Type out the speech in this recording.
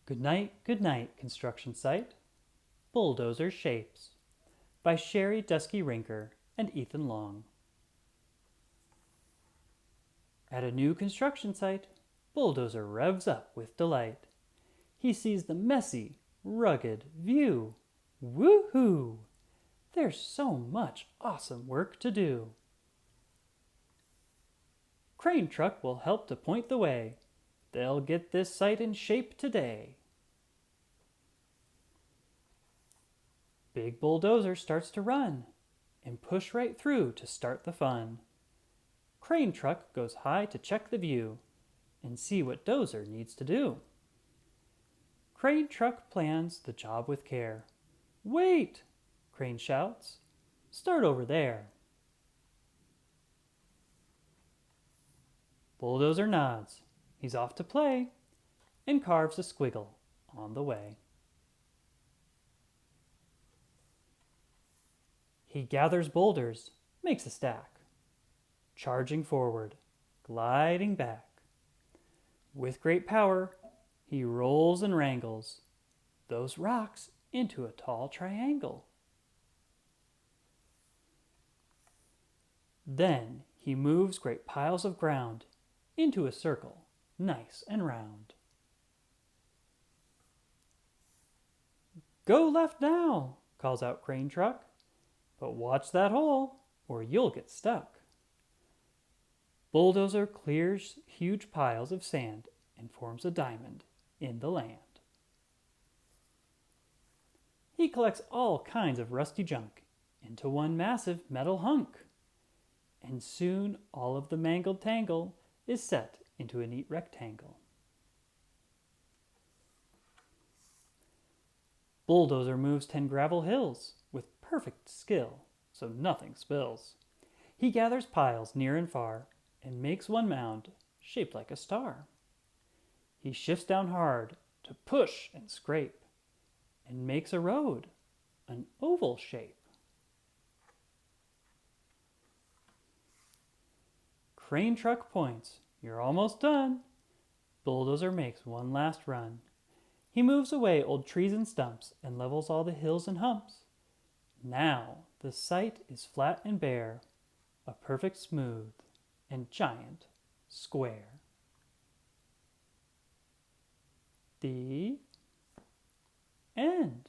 Goodnight construction site, Bulldozer shapes by Sherri Duskey Rinker and Ethan Long. At a new construction site, Bulldozer revs up with delight. He sees the messy, rugged view. Woohoo! There's so much awesome work to do. Crane truck will help to point the way. They'll get this site in shape today. Big Bulldozer starts to run and push right through to start the fun. Crane truck goes high to check the view and see what Dozer needs to do. Crane truck plans the job with care. Wait! Crane shouts. Start over there. Bulldozer nods. He's off to play and carves a squiggle on the way. He gathers boulders, makes a stack, charging forward, gliding back. With great power, he rolls and wrangles those rocks into a tall triangle. Then he moves great piles of ground into a circle, nice and round. Go left now, calls out Crane Truck, but watch that hole or you'll get stuck. Bulldozer clears huge piles of sand and forms a diamond in the land. He collects all kinds of rusty junk into one massive metal hunk, and soon all of the mangled tangle is set into a neat rectangle. Bulldozer moves 10 gravel hills with perfect skill, so nothing spills. He gathers piles near and far and makes one mound shaped like a star. He shifts down hard to push and scrape and makes a road an oval shape. Crane truck points. You're almost done. Bulldozer makes one last run. He moves away old trees and stumps and levels all the hills and humps. Now the site is flat and bare, a perfect smooth and giant square. The end.